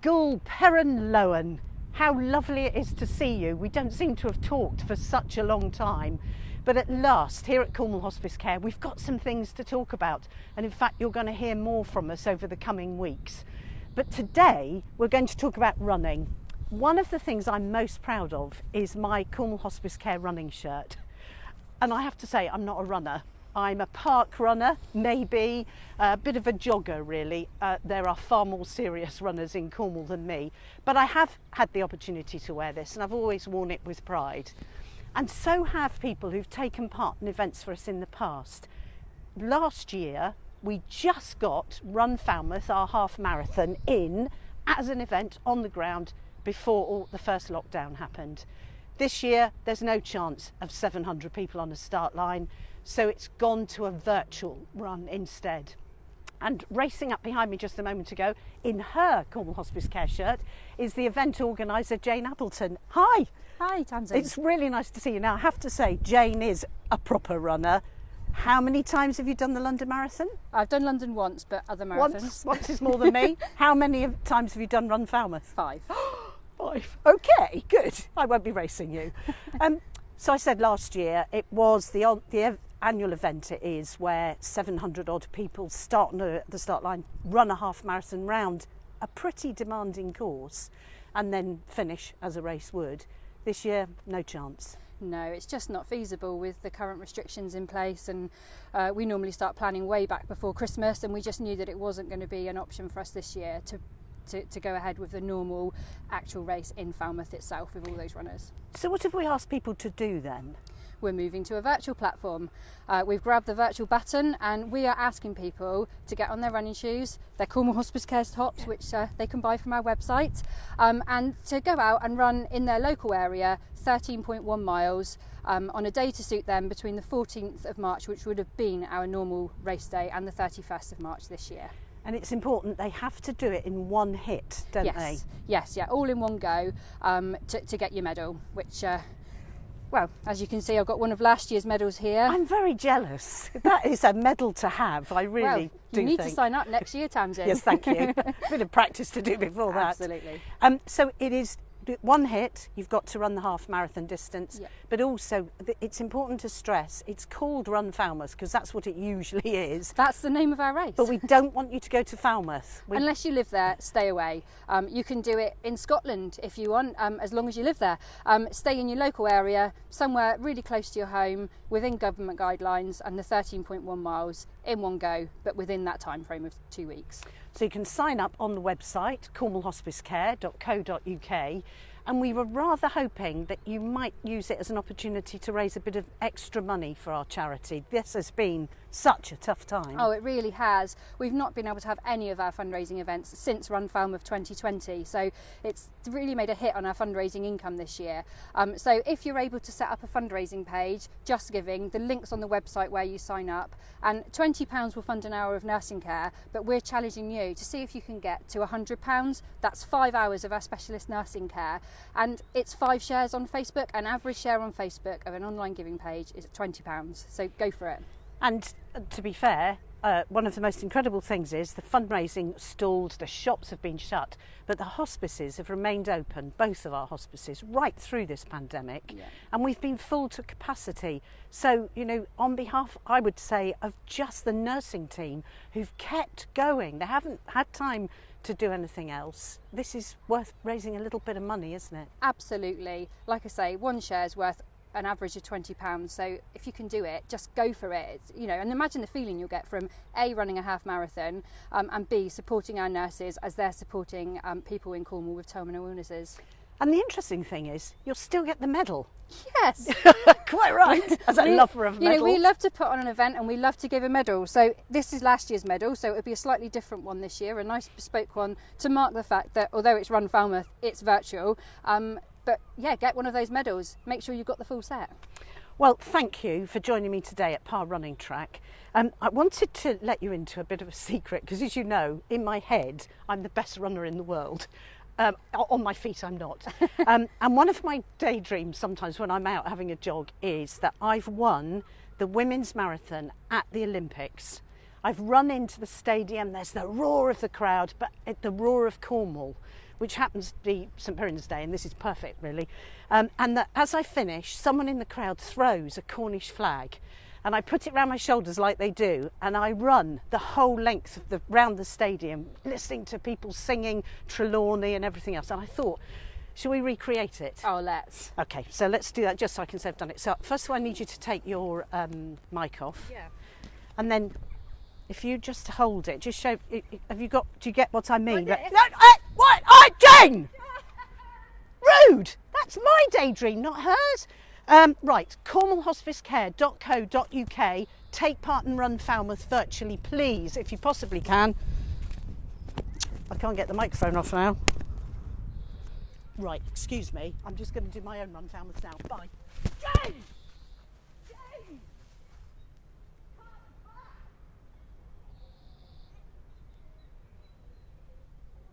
St Piran. How lovely it is to see you. We don't seem to have talked for such a long time, but at last here at Cornwall Hospice Care we've got some things to talk about, and in fact you're going to hear more from us over the coming weeks. But today we're going to talk about running. One of the things I'm most proud of is my Cornwall Hospice Care running shirt, and I have to say I'm not a runner. I'm a park runner, maybe a bit of a jogger really. There are far more serious runners in Cornwall than me, but I have had the opportunity to wear this and I've always worn it with pride. And so have people who've taken part in events for us in the past. Last year we just got Run Falmouth, our half marathon, in as an event on the ground before the first lockdown happened. This year there's no chance of 700 people on a start line, so it's gone to a virtual run instead. And racing up behind me just a moment ago in her Cornwall Hospice Care shirt is the event organiser Jane Appleton. Hi! Hi Tamsin. It's really nice to see you. Now I have to say Jane is a proper runner. How many times have you done the London Marathon? I've done London once, but other marathons. Once is more than me. How many times have you done Run Falmouth? 5. 5. Okay, good. I won't be racing you. So I said last year it was the annual event it is where 700 odd people start at the start line, run a half marathon round a pretty demanding course and then finish as a race would. This year, no chance. No, it's just not feasible with the current restrictions in place, and we normally start planning way back before Christmas, and we just knew that it wasn't going to be an option for us this year to go ahead with the normal actual race in Falmouth itself with all those runners. So what have we asked people to do then? We're moving to a virtual platform. We've grabbed the virtual button and we are asking people to get on their running shoes, their Cornwall Hospice Care tops, which they can buy from our website, and to go out and run in their local area 13.1 miles on a day to suit them between the 14th of March, which would have been our normal race day, and the 31st of March this year. And it's important, they have to do it in one hit, don't they? Yes, yeah, all in one go to get your medal, which, well, as you can see, I've got one of last year's medals here. I'm very jealous. That is a medal to have, I really do you need think. to sign up next year, Tamsin. Yes, thank you. A bit of practice to do before that. Absolutely. So it is one hit, you've got to run the half marathon distance, but also it's important to stress it's called Run Falmouth because that's what it usually is. That's the name of our race. But we don't want you to go to Falmouth. Unless you live there, stay away. You can do it in Scotland if you want, as long as you live there. Stay in your local area, somewhere really close to your home, within government guidelines, and the 13.1 miles in one go, but within that time frame of 2 weeks. So you can sign up on the website, cornwallhospicecare.co.uk, and we were rather hoping that you might use it as an opportunity to raise a bit of extra money for our charity. This has been such a tough time. Oh, it really has. We've not been able to have any of our fundraising events since Run Falmouth 2020, so it's really made a hit on our fundraising income this year. So if you're able to set up a fundraising page, Just Giving, the link's on the website where you sign up, and £20 will fund an hour of nursing care, but we're challenging you to see if you can get to £100. That's 5 hours of our specialist nursing care, and it's 5 shares on Facebook. An average share on Facebook of an online giving page is £20, so go for it. And to be fair, one of the most incredible things is the fundraising stalled, the shops have been shut, but the hospices have remained open, both of our hospices, right through this pandemic, and we've been full to capacity. So, you know, on behalf, I would say, of just the nursing team who've kept going, they haven't had time to do anything else. This is worth raising a little bit of money, isn't it? Absolutely. Like I say, 1 share is worth an average of £20, so if you can do it, just go for it. You know, and imagine the feeling you'll get from A, running a half marathon, and B, supporting our nurses as they're supporting people in Cornwall with terminal illnesses. And the interesting thing is, you'll still get the medal. Yes. Quite right, as a lover of medals. You know, we love to put on an event and we love to give a medal. So this is last year's medal, so it'll be a slightly different one this year, a nice bespoke one to mark the fact that although it's Run Falmouth, it's virtual. But yeah, get one of those medals. Make sure you've got the full set. Well, thank you for joining me today at Par Running Track. I wanted to let you into a bit of a secret because, as you know, in my head, I'm the best runner in the world. On my feet, I'm not. And one of my daydreams sometimes when I'm out having a jog is that I've won the women's marathon at the Olympics. I've run into the stadium, there's the roar of the crowd, but the roar of Cornwall, which happens to be St Piran's Day, and this is perfect really. And as I finish, someone in the crowd throws a Cornish flag, and I put it around my shoulders like they do, and I run the whole length of round the stadium, listening to people singing Trelawney and everything else. And I thought, shall we recreate it? Oh, let's. Okay, so let's do that just so I can say I've done it. So first of all, I need you to take your mic off. Yeah. And then if you just hold it, just show, do you get what I mean? I do. What? Jane! Rude! That's my daydream, not hers. Right, cornwallhospicecare.co.uk. Take part in Run Falmouth virtually, please, if you possibly can. I can't get the microphone off now. Right, excuse me. I'm just going to do my own Run Falmouth now. Bye. Jane!